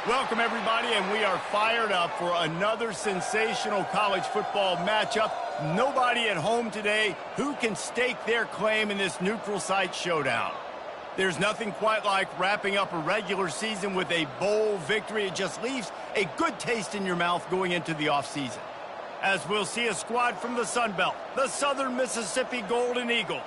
Welcome, everybody, and we are fired up for another sensational college football matchup. Nobody at home today who can stake their claim in this neutral site showdown. There's nothing quite like wrapping up a regular season with a bowl victory. It just leaves a good taste in your mouth going into the offseason. As we'll see a squad from the Sun Belt, the Southern Mississippi Golden Eagles,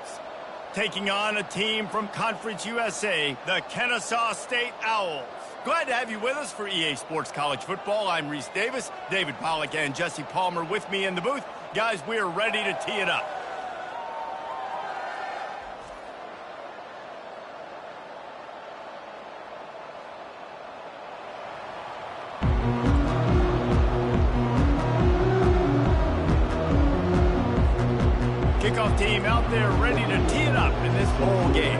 taking on a team from Conference USA, the Kennesaw State Owls. Glad to have you with us for EA Sports College Football. I'm Reese Davis, David Pollack and Jesse Palmer with me in the booth. Guys, we are ready to tee it up. Kickoff team out there ready to tee it up in this bowl game.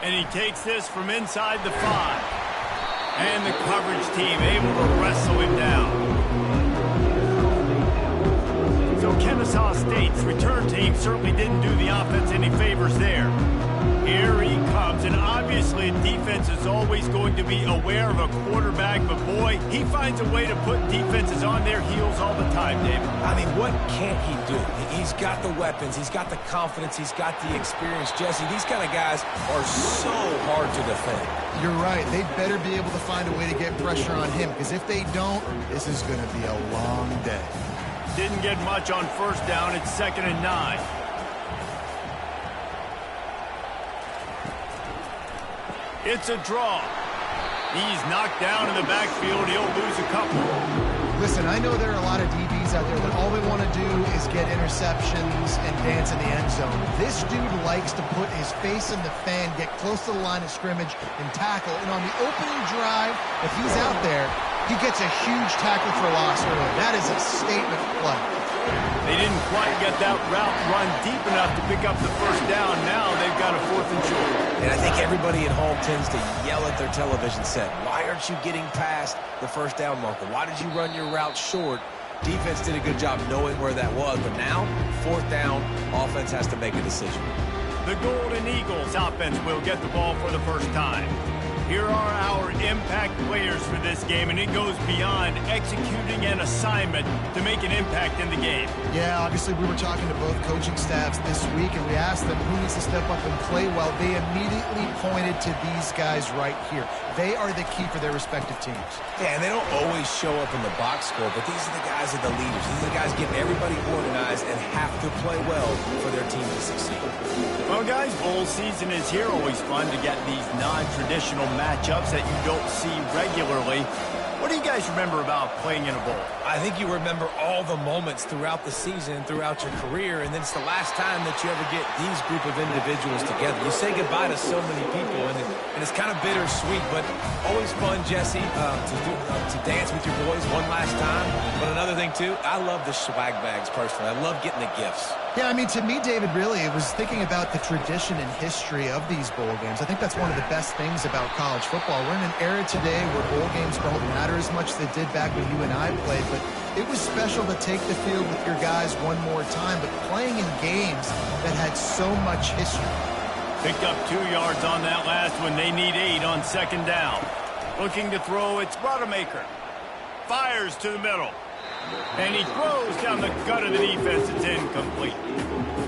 And he takes this from inside the 5. And the coverage team able to wrestle him down. So Kennesaw State's return team certainly didn't do the offense any favors there. Here he comes, and obviously defense is always going to be aware of a quarterback, but boy, he finds a way to put defenses on their heels all the time, David. I mean, what can't he do? He's got the weapons, he's got the confidence, he's got the experience. Jesse, these kind of guys are so hard to defend. You're right. They better be able to find a way to get pressure on him, because if they don't, this is going to be a long day. Didn't get much on first down. It's 2nd and 9. It's a draw. He's knocked down in the backfield. He'll lose a couple. Listen, I know there are a lot of DBs out there that all they want to do is get interceptions and dance in the end zone. This dude likes to put his face in the fan, get close to the line of scrimmage, and tackle. And on the opening drive, if he's out there, he gets a huge tackle for loss early. That is a statement play. They didn't quite get that route run deep enough to pick up the first down. Now they've got a 4th and short. And I think everybody at home tends to yell at their television set. Why aren't you getting past the first down marker? Why did you run your route short? Defense did a good job knowing where that was, but now, 4th down, offense has to make a decision. The Golden Eagles offense will get the ball for the first time. Here are our impact players for this game, and it goes beyond executing an assignment to make an impact in the game. Yeah, obviously we were talking to both coaching staffs this week, and we asked them who needs to step up and play well. They immediately pointed to these guys right here. They are the key for their respective teams. Yeah, and they don't always show up in the box score, but these are the guys that are the leaders. These are the guys getting everybody organized and have to play well for their team to succeed. Well, guys, bowl season is here. Always fun to get these non-traditional matchups that you don't see regularly. What do you guys remember about playing in a bowl? I think you remember all the moments throughout the season, throughout your career, and then it's the last time that you ever get these group of individuals together. You say goodbye to so many people, and it's kind of bittersweet, but always fun, Jesse, to dance with your boys one last time. But another thing, too, I love the swag bags, personally. I love getting the gifts. Yeah, I mean, to me, David, really, it was thinking about the tradition and history of these bowl games. I think that's one of the best things about college football. We're in an era today where bowl games don't matter as much as they did back when you and I played, but it was special to take the field with your guys one more time, but playing in games that had so much history. Picked up 2 yards on that last one. They need 8 on 2nd down. Looking to throw, it's Rodemaker. Fires to the middle. And he throws down the gut of the defense. It's incomplete.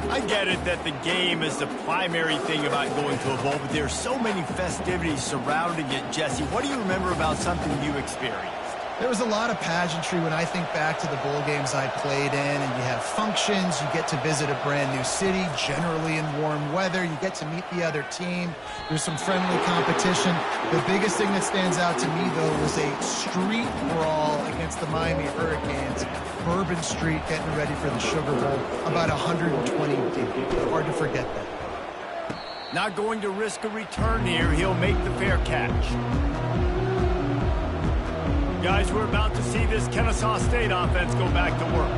I get it that the game is the primary thing about going to a bowl, but there's so many festivities surrounding it, Jesse. What do you remember about something you experienced? There was a lot of pageantry when I think back to the bowl games I played in, and you have functions, you get to visit a brand new city, generally in warm weather, you get to meet the other team, there's some friendly competition. The biggest thing that stands out to me, though, was a street brawl against the Miami Hurricanes. Bourbon Street getting ready for the Sugar Bowl, about 120 deep. Hard to forget that. Not going to risk a return here. He'll make the fair catch. Guys, we're about to see this Kennesaw State offense go back to work.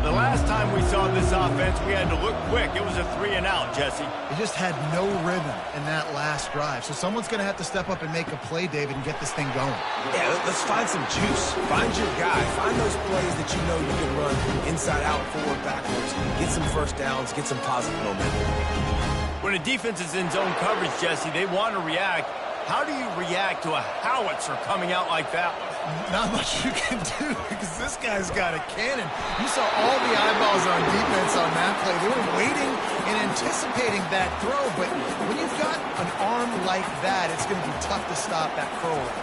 The last time we saw this offense, we had to look quick. It was a 3-and-out, Jesse. They just had no rhythm in that last drive. So someone's going to have to step up and make a play, David, and get this thing going. Yeah, let's find some juice. Find your guy. Find those plays that you know you can run inside out, forward, backwards. Get some first downs. Get some positive momentum. When a defense is in zone coverage, Jesse, they want to react. How do you react to a howitzer coming out like that one? Not much you can do because this guy's got a cannon. You saw all the eyeballs on defense on that play. They were waiting and anticipating that throw, but when you've got an arm like that, it's going to be tough to stop that curler.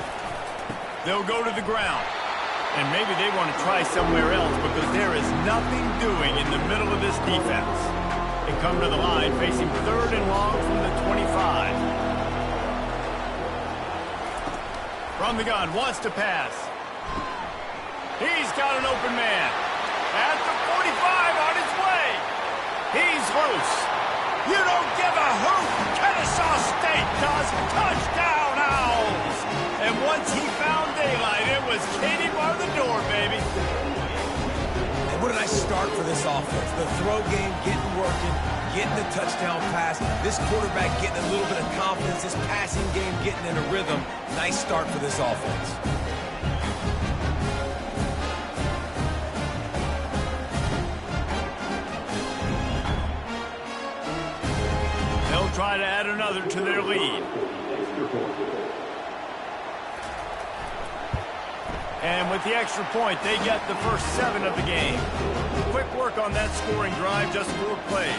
They'll go to the ground, and maybe they want to try somewhere else because there is nothing doing in the middle of this defense. They come to the line facing 3rd and long from the 25. From the gun, wants to pass. He's got an open man. At the 45, on his way. He's loose. You don't give a hoot. Kennesaw State does. Touchdown, Owls. And once he found daylight, it was Katie bar the door, baby. And where did I start for this offense? The throw game getting working, getting the touchdown pass. This quarterback getting a little bit of confidence. This passing game getting in a rhythm. Nice start for this offense. They'll try to add another to their lead. And with the extra point, they get the first 7 of the game. Quick work on that scoring drive, just 4 plays.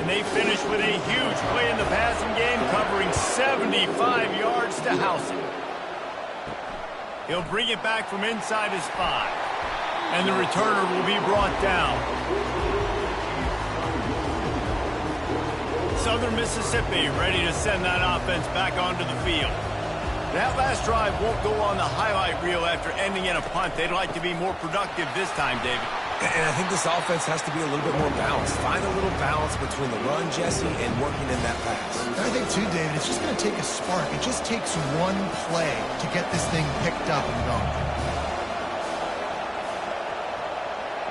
And they finish with a huge play in the passing game, covering 75 yards to house it. He'll bring it back from inside his 5. And the returner will be brought down. Southern Mississippi ready to send that offense back onto the field. That last drive won't go on the highlight reel after ending in a punt. They'd like to be more productive this time, David. And I think this offense has to be a little bit more balanced. Find a little balance between the run, Jesse, and working in that pass. I think, too, David, it's just going to take a spark. It just takes one play to get this thing picked up and going.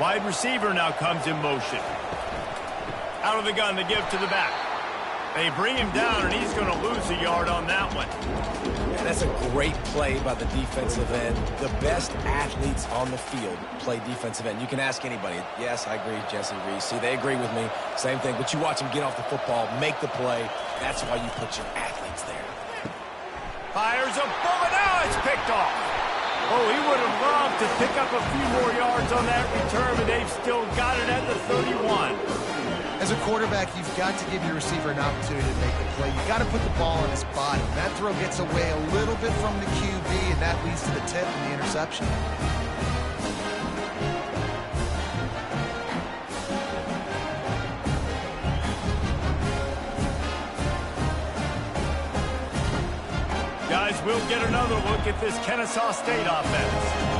Wide receiver now comes in motion. Out of the gun to give to the back. They bring him down, and he's going to lose a yard on that one. And that's a great play by the defensive end. The best athletes on the field play defensive end. You can ask anybody. Yes, I agree, Jesse Reese. See, they agree with me. Same thing. But you watch them get off the football, make the play. That's why you put your athletes there. Fires a bullet. Now it's picked off. Oh, he would have loved to pick up a few more yards on that return, but they've still got it at the 31. As a quarterback, you've got to give your receiver an opportunity to make the play. You've got to put the ball on his body. That throw gets away a little bit from the QB, and that leads to the tip and the interception. Guys, we'll get another look at this Kennesaw State offense.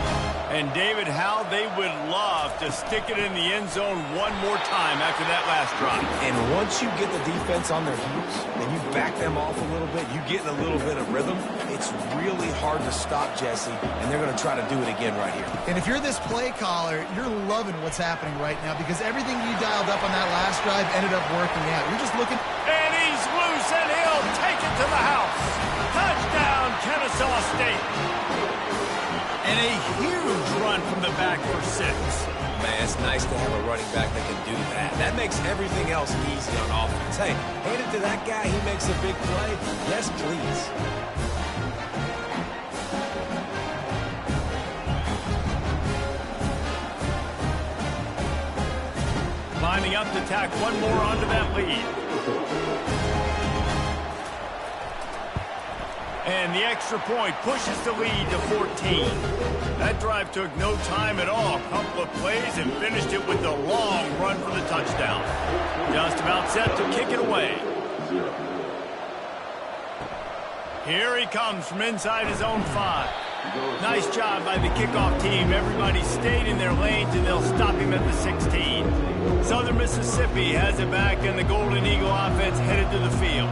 And, David, how they would love to stick it in the end zone one more time after that last drive. And once you get the defense on their heels and you back them off a little bit, you get in a little bit of rhythm, it's really hard to stop, Jesse, and they're going to try to do it again right here. And if you're this play caller, you're loving what's happening right now because everything you dialed up on that last drive ended up working out. You're just looking. And he's loose, and he'll take it to the house. Touchdown, Kennesaw State. And a huge run from the back for 6. Man, it's nice to have a running back that can do that. That makes everything else easy on offense. Hey, hand it to that guy. He makes a big play. Yes, please. Lining up to tack one more onto that lead. And the extra point pushes the lead to 14. That drive took no time at all. A couple of plays and finished it with a long run for the touchdown. Just about set to kick it away. Here he comes from inside his own 5. Nice job by the kickoff team. Everybody stayed in their lanes, and they'll stop him at the 16. Southern Mississippi has it back, and the Golden Eagle offense headed to the field.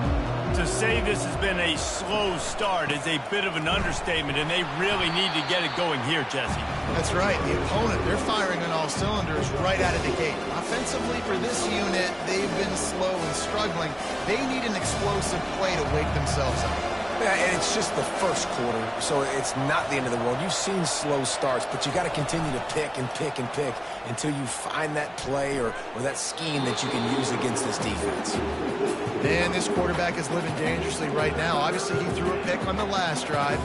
To say this has been a slow start is a bit of an understatement, and they really need to get it going here, Jesse. That's right. The opponent, they're firing on all cylinders right out of the gate. Offensively for this unit, they've been slow and struggling. They need an explosive play to wake themselves up. Yeah, and it's just the first quarter, so it's not the end of the world. You've seen slow starts, but you got to continue to pick and pick and pick until you find that play or that scheme that you can use against this defense. Man, this quarterback is living dangerously right now. Obviously, he threw a pick on the last drive.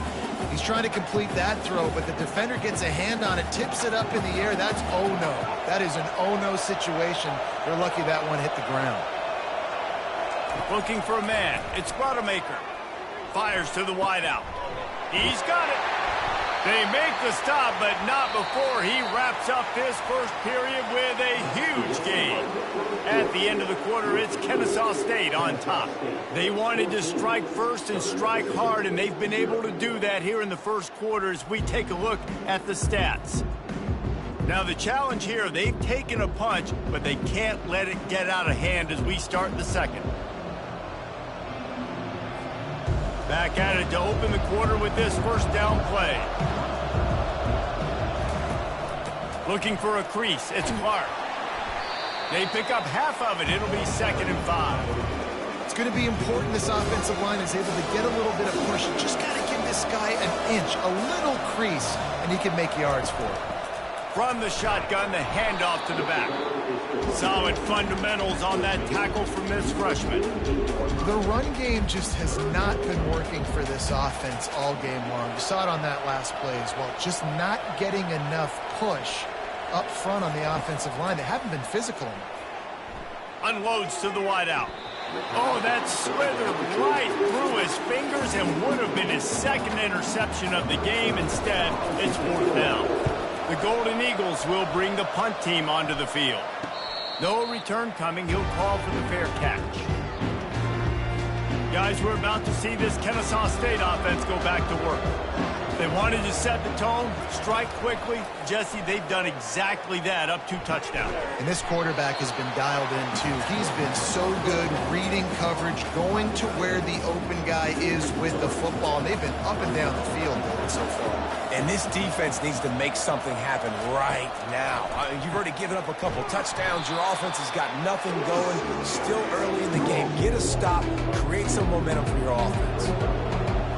He's trying to complete that throw, but the defender gets a hand on it, tips it up in the air. That's oh-no. That is an oh-no situation. They're lucky that one hit the ground. Looking for a man. It's Rodemaker. Fires to the wideout. He's got it. They make the stop, but not before he wraps up this first period with a huge gain. At the end of the quarter, it's Kennesaw State on top. They wanted to strike first and strike hard, and they've been able to do that here in the first quarter as we take a look at the stats. Now the challenge here, they've taken a punch, but they can't let it get out of hand as we start the second. Back at it to open the quarter with this first down play. Looking for a crease. It's Clark. They pick up half of it. It'll be 2nd and 5. It's going to be important this offensive line is able to get a little bit of push. You just got to give this guy an inch, a little crease, and he can make yards for it. From the shotgun, the handoff to the back. Solid fundamentals on that tackle from this freshman. The run game just has not been working for this offense all game long. You saw it on that last play as well. Just not getting enough push up front on the offensive line. They haven't been physical enough. Unloads to the wideout. Oh, that slithered right through his fingers and would have been his second interception of the game. Instead, it's 4th down. The Golden Eagles will bring the punt team onto the field. No return coming. He'll call for the fair catch. Guys, we're about to see this Kennesaw State offense go back to work. They wanted to set the tone, strike quickly. Jesse, they've done exactly that, up 2 touchdowns. And this quarterback has been dialed in, too. He's been so good reading coverage, going to where the open guy is with the football. And they've been up and down the field so far. And this defense needs to make something happen right now. You've already given up a couple touchdowns. Your offense has got nothing going. Still early in the game. Get a stop. Create some momentum for your offense.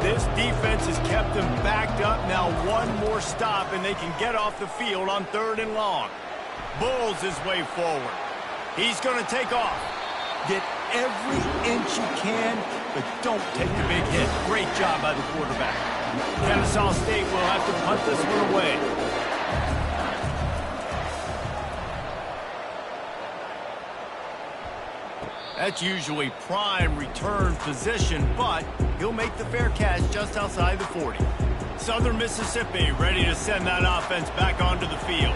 This defense has kept them backed up. Now one more stop, and they can get off the field on 3rd and long. Bulls his way forward. He's going to take off. Get every inch you can, but don't take the big hit. Great job by the quarterback. Kennesaw State will have to punt this one away. That's usually prime return position, but he'll make the fair catch just outside the 40. Southern Mississippi ready to send that offense back onto the field.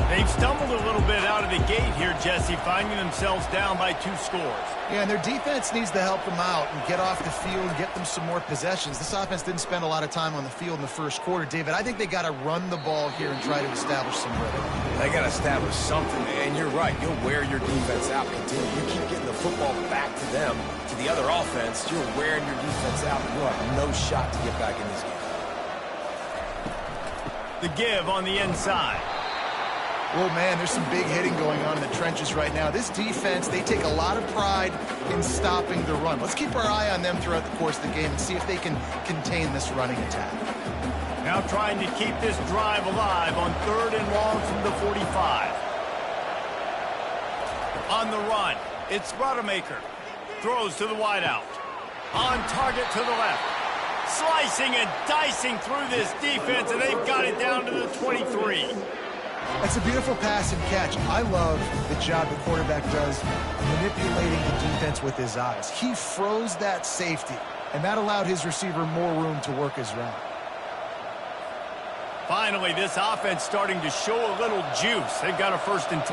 They've stumbled a little bit out of the gate here, Jesse, finding themselves down by 2 scores. Yeah, and their defense needs to help them out and get off the field, get them some more possessions. This offense didn't spend a lot of time on the field in the first quarter, David. I think they got to run the ball here and try to establish some rhythm. They got to establish something, and you're right. You'll wear your defense out. Continue. You keep getting the football back to them, to the other offense. You're wearing your defense out. You'll have no shot to get back in this game. The give on the inside. Oh, man, there's some big hitting going on in the trenches right now. This defense, they take a lot of pride in stopping the run. Let's keep our eye on them throughout the course of the game and see if they can contain this running attack. Now trying to keep this drive alive on 3rd and long from the 45. On the run, it's Rodemaker. Throws to the wideout. On target to the left. Slicing and dicing through this defense, and they've got it down to the 23. That's a beautiful pass and catch. I love the job the quarterback does manipulating the defense with his eyes. He froze that safety, and that allowed his receiver more room to work his route. Finally, this offense starting to show a little juice. They've got a 1st and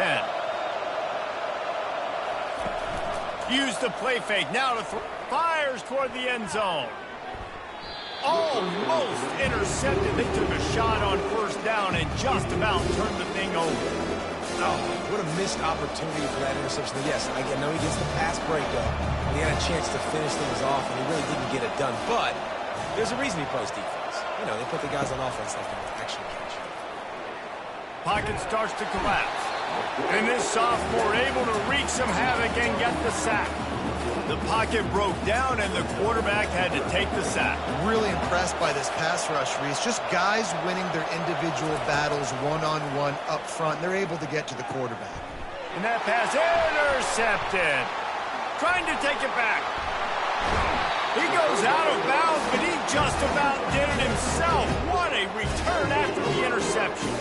10. Use the play fake. Now to fires toward the end zone. Almost intercepted. They took a shot on 1st down and just about turned the thing over. Oh, what a missed opportunity for that interception. Yes, I know he gets the pass breakup, and he had a chance to finish things off, and he really didn't get it done. But there's a reason he plays defense. You know, they put the guys on offense that can actually catch. Pocket starts to collapse. And this sophomore able to wreak some havoc and get the sack. The pocket broke down, and the quarterback had to take the sack. Really impressed by this pass rush, Reese. Just guys winning their individual battles one-on-one up front. They're able to get to the quarterback. And that pass intercepted. Trying to take it back. He goes out of bounds, but he just about did it himself. What a return after the interception.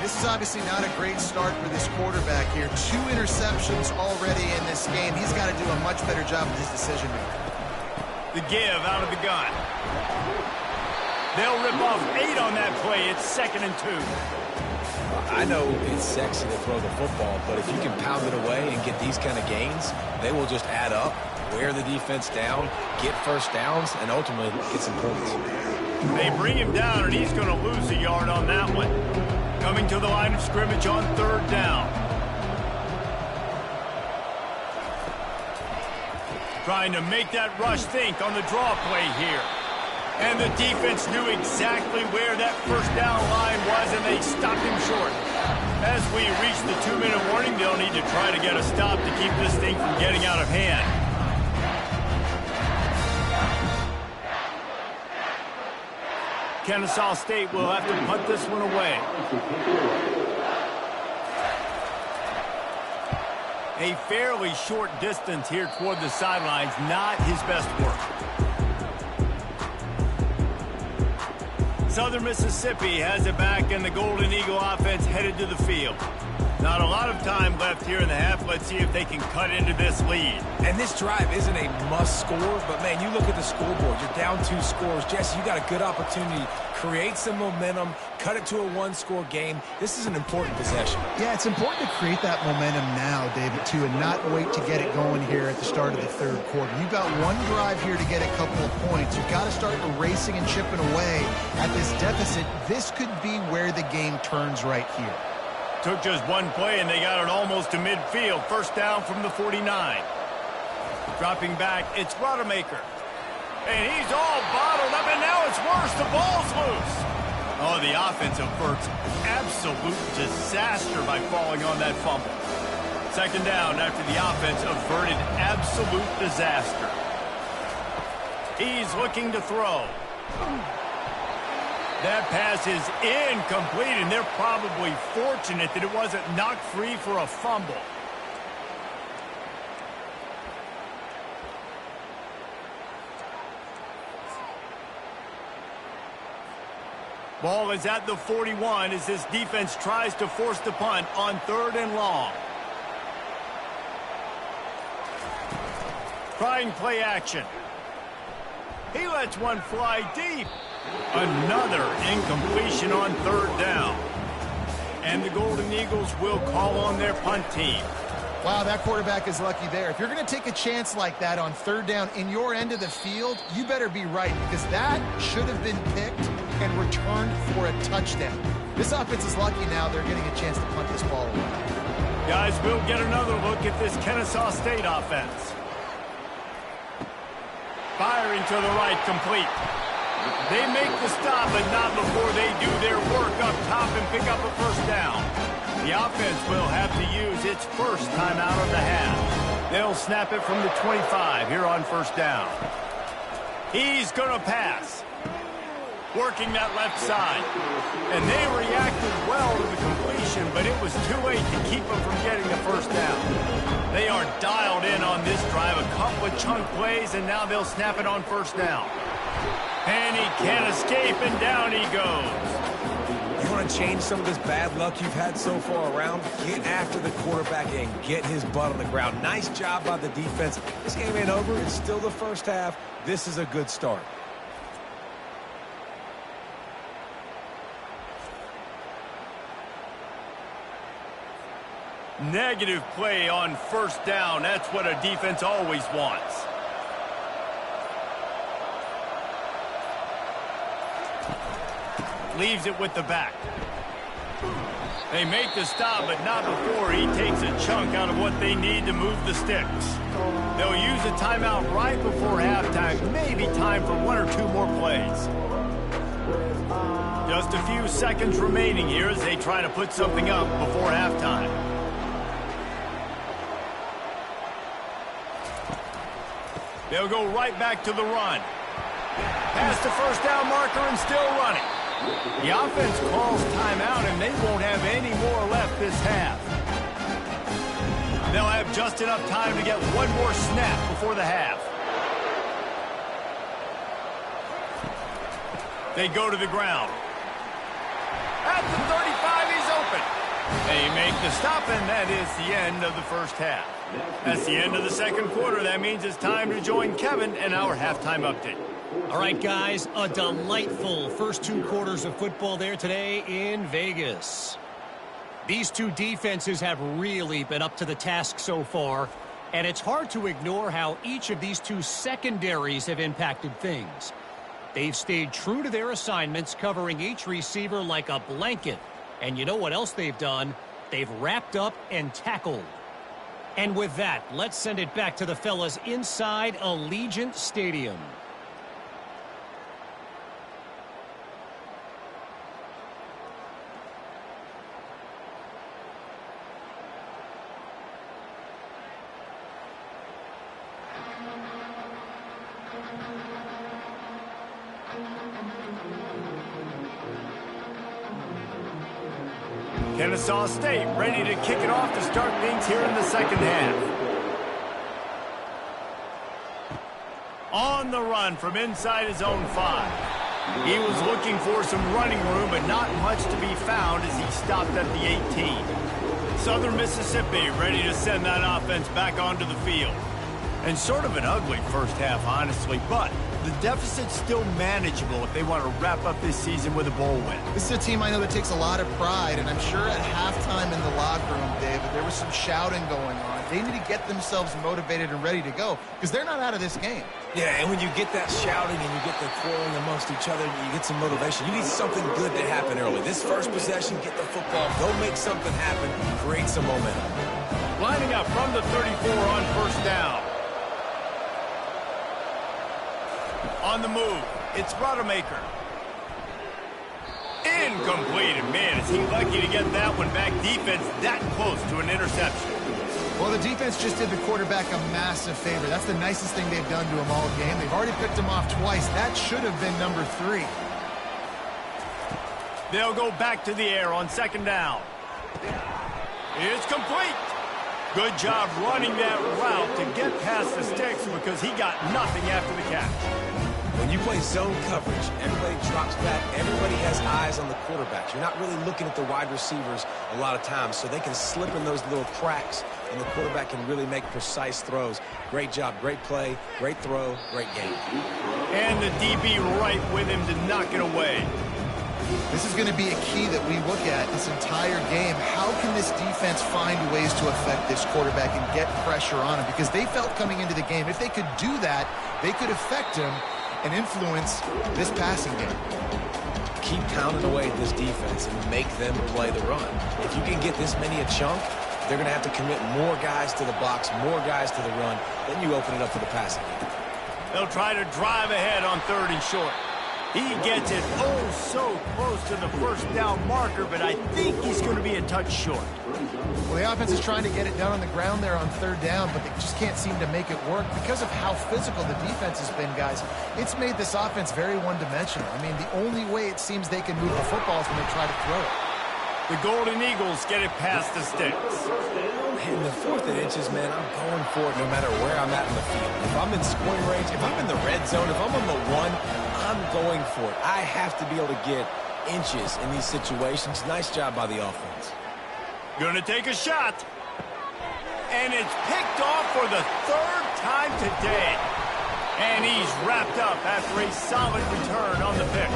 This is obviously not a great start for this quarterback here. 2 interceptions already in this game. He's got to do a much better job with his decision-making. The give out of the gun. They'll rip off 8 on that play. It's 2nd and 2. I know it's sexy to throw the football, but if you can pound it away and get these kind of gains, they will just add up, wear the defense down, get first downs, and ultimately get some points. They bring him down, and he's going to lose a yard on that one. Coming to the line of scrimmage on 3rd down. Trying to make that rush think on the draw play here. And the defense knew exactly where that first down line was, and they stopped him short. As we reach the 2-minute warning, they'll need to try to get a stop to keep this thing from getting out of hand. Kennesaw State will have to punt this one away. A fairly short distance here toward the sidelines, not his best work. Southern Mississippi has it back, and the Golden Eagle offense headed to the field. Not a lot of time left here in the half. Let's see if they can cut into this lead. And this drive isn't a must score, but, man, you look at the scoreboard. You're down 2 scores. Jesse, you got a good opportunity. Create some momentum. Cut it to a 1-score game. This is an important possession. Yeah, it's important to create that momentum now, David, too, and not wait to get it going here at the start of the 3rd quarter. You've got 1 drive here to get a couple of points. You've got to start erasing and chipping away at this deficit. This could be where the game turns right here. Took just 1 play, and they got it almost to midfield. First down from the 49. Dropping back, it's Rodemaker. And he's all bottled up, and now it's worse. The ball's loose. Oh, the offense averts absolute disaster by falling on that fumble. 2nd down after the offense averted absolute disaster. He's looking to throw. That pass is incomplete, and they're probably fortunate that it wasn't knocked free for a fumble. Ball is at the 41 as this defense tries to force the punt on 3rd and long. Trying play action. He lets one fly deep. Another incompletion on 3rd down. And the Golden Eagles will call on their punt team. Wow, that quarterback is lucky there. If you're going to take a chance like that on 3rd down in your end of the field, you better be right, because that should have been picked and returned for a touchdown. This offense is lucky now they're getting a chance to punt this ball away. Guys, we'll get another look at this Kennesaw State offense. Firing to the right, complete. They make the stop, but not before they do their work up top and pick up a first down. The offense will have to use its first timeout of the half. They'll snap it from the 25 here on 1st down. He's going to pass. Working that left side. And they reacted well to the completion, but it was too late to keep them from getting the first down. They are dialed in on this drive. A couple of chunk plays, and now they'll snap it on 1st down. And he can't escape, and down he goes. You want to change some of this bad luck you've had so far around? Get after the quarterback and get his butt on the ground. Nice job by the defense. This game ain't over. It's still the first half. This is a good start. Negative play on 1st down. That's what a defense always wants. Leaves it with the back. They make the stop, but not before he takes a chunk out of what they need to move the sticks. They'll use a timeout right before halftime. Maybe time for 1 or 2 more plays. Just a few seconds remaining here as they try to put something up before halftime. They'll go right back to the run. Past the first down marker and still running. The offense calls timeout, and they won't have any more left this half. They'll have just enough time to get one more snap before the half. They go to the ground. At the 35, he's open. They make the stop, and that is the end of the first half. That's the end of the second quarter. That means it's time to join Kevin and our halftime update. All right, guys, a delightful first 2 quarters of football there today in Vegas. These two defenses have really been up to the task so far, and it's hard to ignore how each of these two secondaries have impacted things. They've stayed true to their assignments, covering each receiver like a blanket. And you know what else they've done? They've wrapped up and tackled. And with that, let's send it back to the fellas inside Allegiant Stadium. Kennesaw State ready to kick it off to start things here in the second half. On the run from inside his own 5. He was looking for some running room, but not much to be found as he stopped at the 18. Southern Mississippi ready to send that offense back onto the field. And sort of an ugly first half, honestly, but the deficit's still manageable if they want to wrap up this season with a bowl win. This is a team I know that takes a lot of pride, and I'm sure at halftime in the locker room, David, there was some shouting going on. They need to get themselves motivated and ready to go, because they're not out of this game. Yeah, and when you get that shouting and you get the quarreling amongst each other, you get some motivation. You need something good to happen early. This first possession, get the football, go make something happen, create some momentum. Lining up from the 34 on first down. On the move, it's Rodemaker. Incomplete, and man, is he lucky to get that one back. Defense that close to an interception. Well, the defense just did the quarterback a massive favor. That's the nicest thing they've done to him all game. They've already picked him off twice. That should have been number 3. They'll go back to the air on second down. It's complete. Good job running that route to get past the sticks because he got nothing after the catch. When you play zone coverage, everybody drops back. Everybody has eyes on the quarterbacks. You're not really looking at the wide receivers a lot of times, so they can slip in those little cracks, and the quarterback can really make precise throws. Great job, great play, great throw, great game. And the DB right with him to knock it away. This is going to be a key that we look at this entire game. How can this defense find ways to affect this quarterback and get pressure on him? Because they felt coming into the game, if they could do that, they could affect him and influence this passing game. Keep pounding away at this defense and make them play the run. If you can get this many a chunk, they're going to have to commit more guys to the box, more guys to the run. Then you open it up for the passing game. They'll try to drive ahead on 3rd and short. He gets it oh so close to the first down marker, but I think he's going to be a touch short. Well, the offense is trying to get it done on the ground there on 3rd down, but they just can't seem to make it work because of how physical the defense has been, guys. It's made this offense very one-dimensional. I mean, the only way it seems they can move the football is when they try to throw it. The Golden Eagles get it past the sticks. In the 4th and inches, man, I'm going for it no matter where I'm at in the field. If I'm in scoring range, if I'm in the red zone, if I'm on the 1, I'm going for it. I have to be able to get inches in these situations. Nice job by the offense. Gonna take a shot. And it's picked off for the 3rd time today. And he's wrapped up after a solid return on the pick.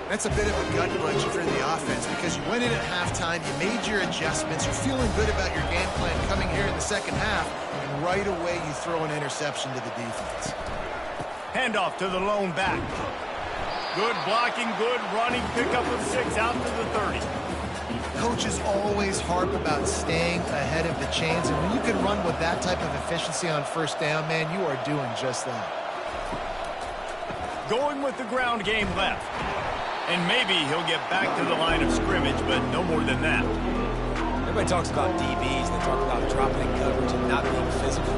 That's a bit of a gut punch for the offense because you went in at halftime, you made your adjustments, you're feeling good about your game plan coming here in the second half, and right away you throw an interception to the defense. Handoff to the lone back. Good blocking, good running, pickup of 6 out to the 30. Coaches always harp about staying ahead of the chains, and when you can run with that type of efficiency on first down, man, you are doing just that. Going with the ground game left. And maybe he'll get back to the line of scrimmage, but no more than that. Everybody talks about DBs. They talk about dropping in coverage and not being physical.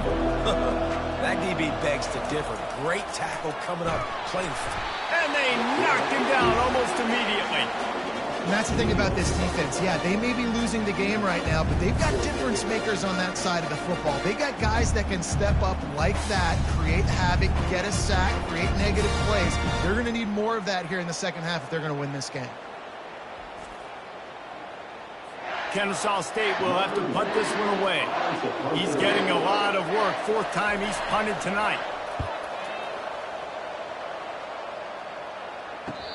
That DB maybe begs to differ. Great tackle coming up, playing. And they knocked him down almost immediately. And that's the thing about this defense. Yeah, they may be losing the game right now, but they've got difference makers on that side of the football. They got guys that can step up like that, create havoc, get a sack, create negative plays. They're going to need more of that here in the second half if they're going to win this game. Kennesaw State will have to punt this one away. He's getting a lot of work. Fourth time he's punted tonight.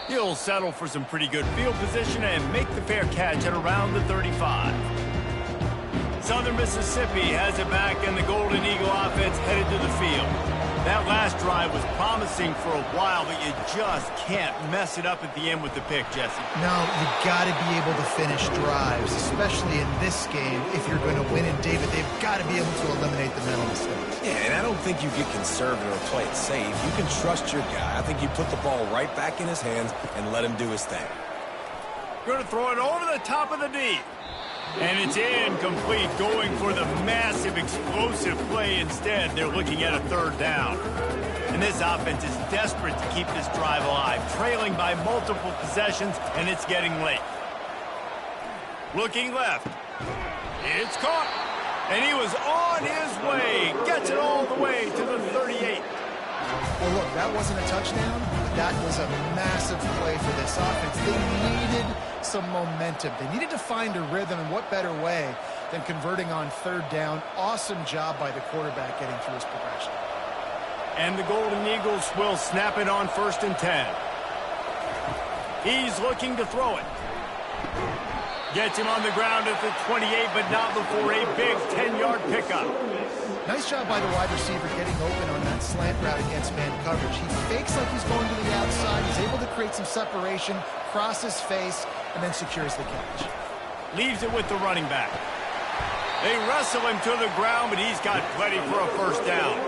He'll settle for some pretty good field position and make the fair catch at around the 35. Southern Mississippi has it back, and the Golden Eagle offense headed to the field. That last drive was promising for a while, but you just can't mess it up at the end with the pick, Jesse. No, you got to be able to finish drives, especially in this game. If you're going to win in David, they've got to be able to eliminate the mental mistakes. Yeah, and I don't think you get conservative or play it safe. You can trust your guy. I think you put the ball right back in his hands and let him do his thing. Going to throw it over the top of the knee. And it's incomplete, going for the massive, explosive play instead. They're looking at a third down. And this offense is desperate to keep this drive alive, trailing by multiple possessions, and it's getting late. Looking left. It's caught. And he was on his way. Gets it all the way to the 38. Well, look, that wasn't a touchdown, but that was a massive play for this offense. They needed some momentum. They needed to find a rhythm, and what better way than converting on third down. Awesome job by the quarterback getting through his progression. And the Golden Eagles will snap it on 1st and 10. He's looking to throw it. Gets him on the ground at the 28, but not before a big 10-yard pickup. Nice job by the wide receiver getting open on that slant route against man coverage. He fakes like he's going to the outside. He's able to create some separation, cross his face, and then secures the catch. Leaves it with the running back. They wrestle him to the ground, but he's got plenty for a first down.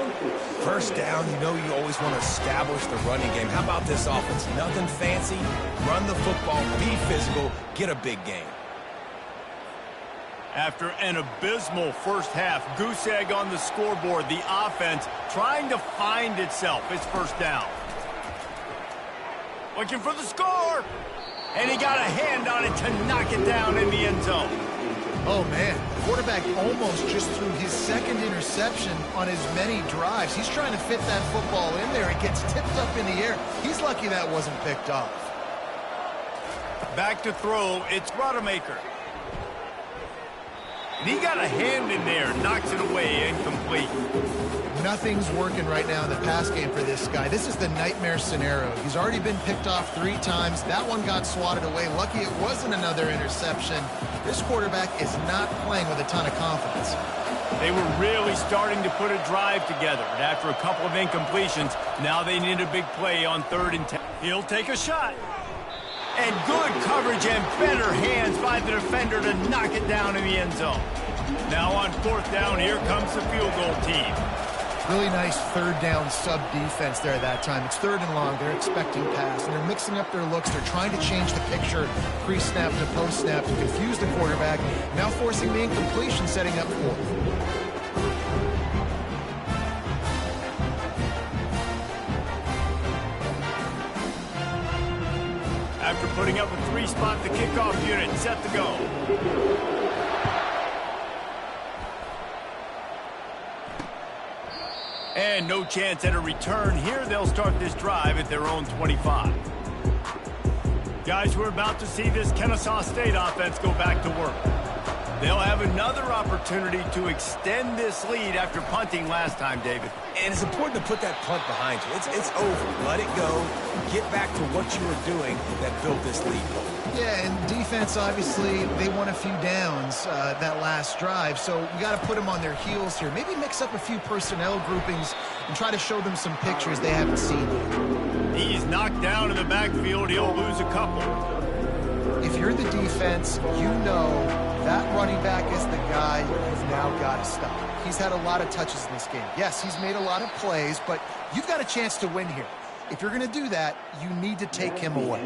First down, you know you always want to establish the running game. How about this offense? Nothing fancy. Run the football, be physical, get a big game. After an abysmal first half, goose egg on the scoreboard, the offense trying to find itself. It's first down. Looking for the score. And he got a hand on it to knock it down in the end zone. Oh, man. The quarterback almost just threw his second interception on as many drives. He's trying to fit that football in there. It gets tipped up in the air. He's lucky that wasn't picked off. Back to throw. It's Rodemaker. And he got a hand in there, knocks it away, incomplete. Nothing's working right now in the pass game for this guy. This is the nightmare scenario. He's already been picked off 3 times. That one got swatted away. Lucky it wasn't another interception. This quarterback is not playing with a ton of confidence. They were really starting to put a drive together, but after a couple of incompletions, now they need a big play on 3rd and 10. He'll take a shot. And good coverage and better hands by the defender to knock it down in the end zone. Now on 4th down, here comes the field goal team. Really nice third down sub defense there that time. It's 3rd and long. They're expecting pass, and they're mixing up their looks. They're trying to change the picture pre-snap to post-snap to confuse the quarterback, now forcing the incompletion, setting up 4th. After putting up a 3-spot, the kickoff unit set to go. And no chance at a return here. They'll start this drive at their own 25. Guys, we're about to see this Kennesaw State offense go back to work. They'll have another opportunity to extend this lead after punting last time, David. And it's important to put that punt behind you. It's over. Let it go. Get back to what you were doing that built this lead. Yeah, and defense, obviously, they won a few downs that last drive, so we got to put them on their heels here. Maybe mix up a few personnel groupings and try to show them some pictures they haven't seen yet. He's knocked down in the backfield. He'll lose a couple. If you're the defense, you know that running back is the guy you've now got to stop. He's had a lot of touches in this game. Yes, he's made a lot of plays, but you've got a chance to win here. If you're going to do that, you need to take him away.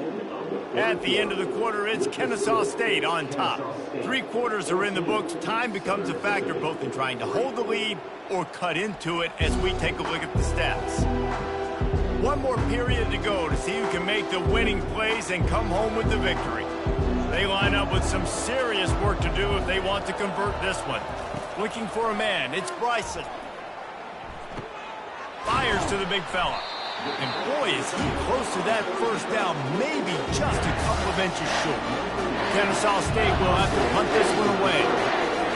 At the end of the quarter, it's Kennesaw State on top. 3 quarters are in the books. Time becomes a factor both in trying to hold the lead or cut into it as we take a look at the stats. One more period to go to see who can make the winning plays and come home with the victory. They line up with some serious work to do if they want to convert this one. Looking for a man, it's Bryson. Fires to the big fella. And boy, is he close to that first down, maybe just a couple of inches short. Kennesaw State will have to punt this one away.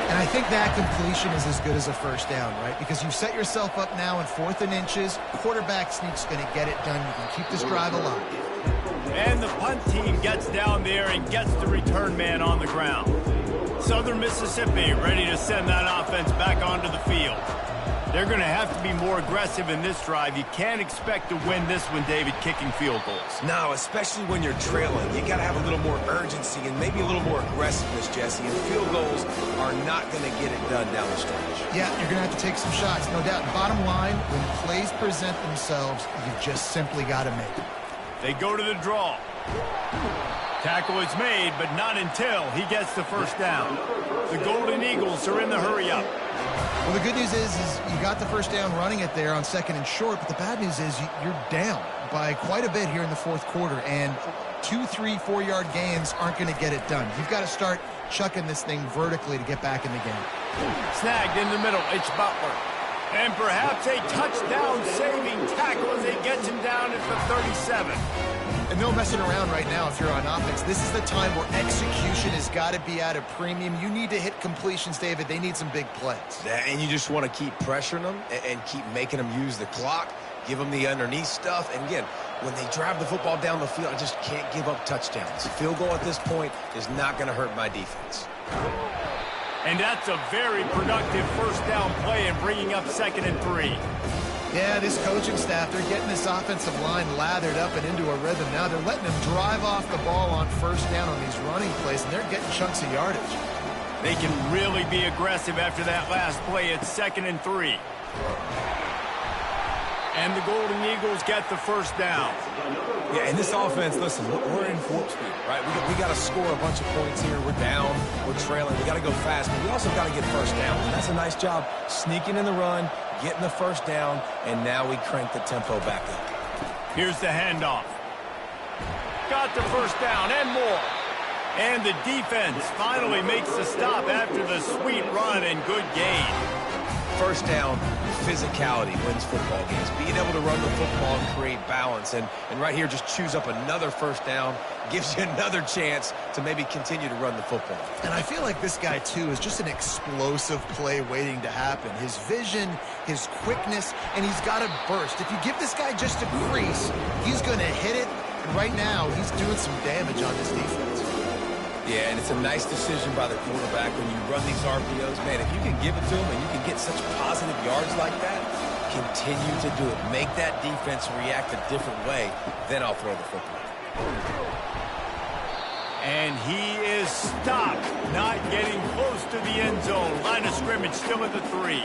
And I think that completion is as good as a first down, right? Because you set yourself up now in 4th and inches. Quarterback sneak's going to get it done. You can keep this drive alive. And the punt team gets down there and gets the return man on the ground. Southern Mississippi ready to send that offense back onto the field. They're going to have to be more aggressive in this drive. You can't expect to win this one, David, kicking field goals. No, especially when you're trailing. You got to have a little more urgency and maybe a little more aggressiveness, Jesse. And field goals are not going to get it done down the stretch. Yeah, you're going to have to take some shots, no doubt. Bottom line, when plays present themselves, you just simply got to make them. They go to the draw. Tackle is made, but not until he gets the first down. The Golden Eagles are in the hurry-up. Well, the good news is you got the first down running it there on 2nd and short, but the bad news is you're down by quite a bit here in the 4th quarter, and 2, 3, 4-yard gains aren't going to get it done. You've got to start chucking this thing vertically to get back in the game. Snagged in the middle, it's Butler. And perhaps a touchdown-saving tackle as it gets him down at the 37. And no messing around right now if you're on offense. This is the time where execution has got to be at a premium. You need to hit completions, David. They need some big plays. Yeah, and you just want to keep pressuring them and keep making them use the clock, give them the underneath stuff. And again, when they drive the football down the field, I just can't give up touchdowns. A field goal at this point is not going to hurt my defense. And that's a very productive first down play and bringing up 2nd and 3. Yeah, this coaching staff, they're getting this offensive line lathered up and into a rhythm now. They're letting them drive off the ball on first down on these running plays, and they're getting chunks of yardage. They can really be aggressive after that last play at 2nd and 3. And the Golden Eagles get the first down. Yeah, in this offense, listen, we're in warp speed, right? We got to score a bunch of points here. We're down. We're trailing. We got to go fast, but we also got to get first down. And that's a nice job sneaking in the run, getting the first down, and now we crank the tempo back up. Here's the handoff. Got the first down and more. And the defense finally makes the stop after the sweet run and good gain. First down, physicality wins football games. Being able to run the football and create balance. And right here, just choose up another first down, gives you another chance to maybe continue to run the football. And I feel like this guy, too, is just an explosive play waiting to happen. His vision, his quickness, and he's got a burst. If you give this guy just a crease, he's going to hit it. And right now, he's doing some damage on this defense. Yeah, and it's a nice decision by the quarterback when you run these RPOs. Man, if you can give it to him and you can get such positive yards like that, continue to do it. Make that defense react a different way, then I'll throw the football. And he is stopped, not getting close to the end zone. Line of scrimmage still at the 3.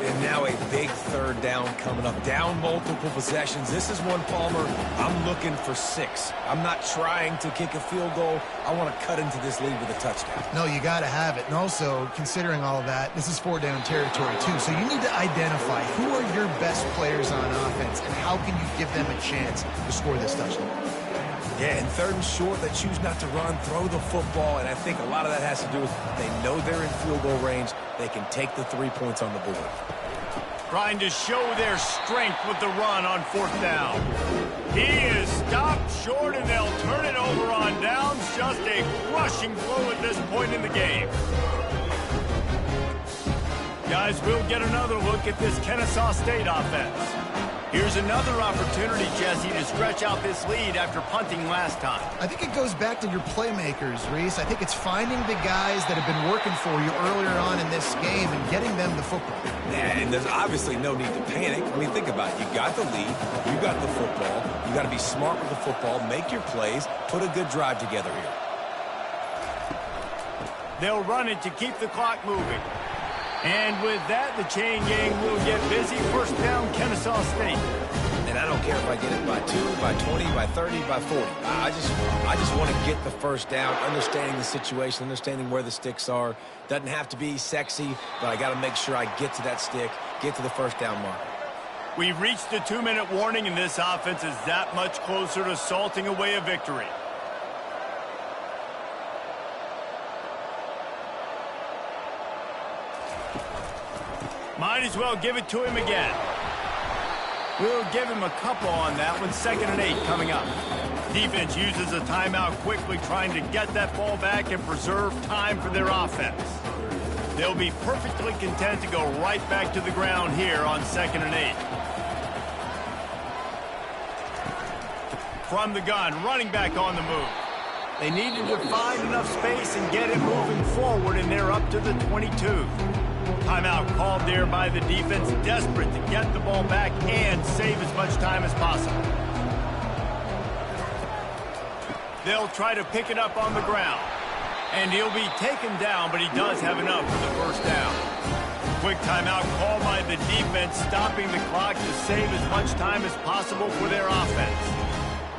And now a big third down coming up. Down multiple possessions. This is one, Palmer, I'm looking for 6. I'm not trying to kick a field goal. I want to cut into this lead with a touchdown. No, you got to have it. And also, considering all of that, this is 4-down territory, too. So you need to identify who are your best players on offense and how can you give them a chance to score this touchdown. Yeah, and 3rd and short, they choose not to run, throw the football, and I think a lot of that has to do with they know they're in field goal range. They can take the 3 points on the board. Trying to show their strength with the run on 4th down. He is stopped short, and they'll turn it over on downs. Just a crushing blow at this point in the game. Guys, we'll get another look at this Kennesaw State offense. Here's another opportunity, Jesse, to stretch out this lead after punting last time. I think it goes back to your playmakers, Reese. I think it's finding the guys that have been working for you earlier on in this game and getting them the football. Yeah, and there's obviously no need to panic. I mean, think about it. You got the lead. You got the football. You got to be smart with the football, make your plays, put a good drive together here. They'll run it to keep the clock moving. And with that, the chain gang will get busy. First down, Kennesaw State. And I don't care if I get it by 2, by 20, by 30, by 40. I just want to get the first down, understanding the situation, understanding where the sticks are. Doesn't have to be sexy, but I got to make sure I get to that stick get to the first down marker. We've reached the 2-minute warning, and this offense is that much closer to salting away a victory. Might as well give it to him again. We'll give him a couple on that one. 2nd and 8 coming up. Defense uses a timeout quickly, trying to get that ball back and preserve time for their offense. They'll be perfectly content to go right back to the ground here on 2nd and 8. From the gun, running back on the move. They needed to find enough space and get it moving forward, and they're up to the 22. Timeout called there by the defense, desperate to get the ball back and save as much time as possible. They'll try to pick it up on the ground. And he'll be taken down, but he does have enough for the first down. Quick timeout called by the defense, stopping the clock to save as much time as possible for their offense.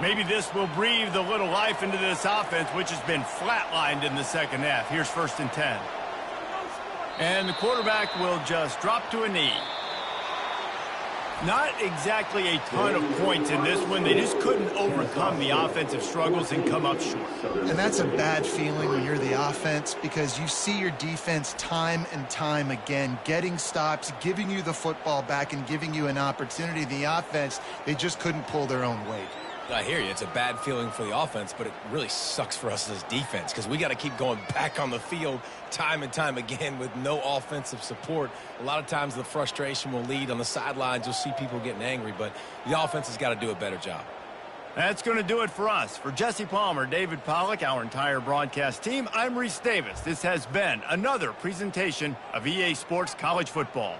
Maybe this will breathe a little life into this offense, which has been flatlined in the second half. Here's 1st and 10. And the quarterback will just drop to a knee. Not exactly a ton of points in this one. They just couldn't overcome the offensive struggles and come up short. And that's a bad feeling when you're the offense, because you see your defense time and time again getting stops, giving you the football back, and giving you an opportunity. The offense, they just couldn't pull their own weight. I hear you. It's a bad feeling for the offense, but it really sucks for us as defense because we got to keep going back on the field time and time again with no offensive support. A lot of times the frustration will lead on the sidelines. You'll see people getting angry, but the offense has got to do a better job. That's going to do it for us. For Jesse Palmer, David Pollack, our entire broadcast team, I'm Reese Davis. This has been another presentation of EA Sports College Football.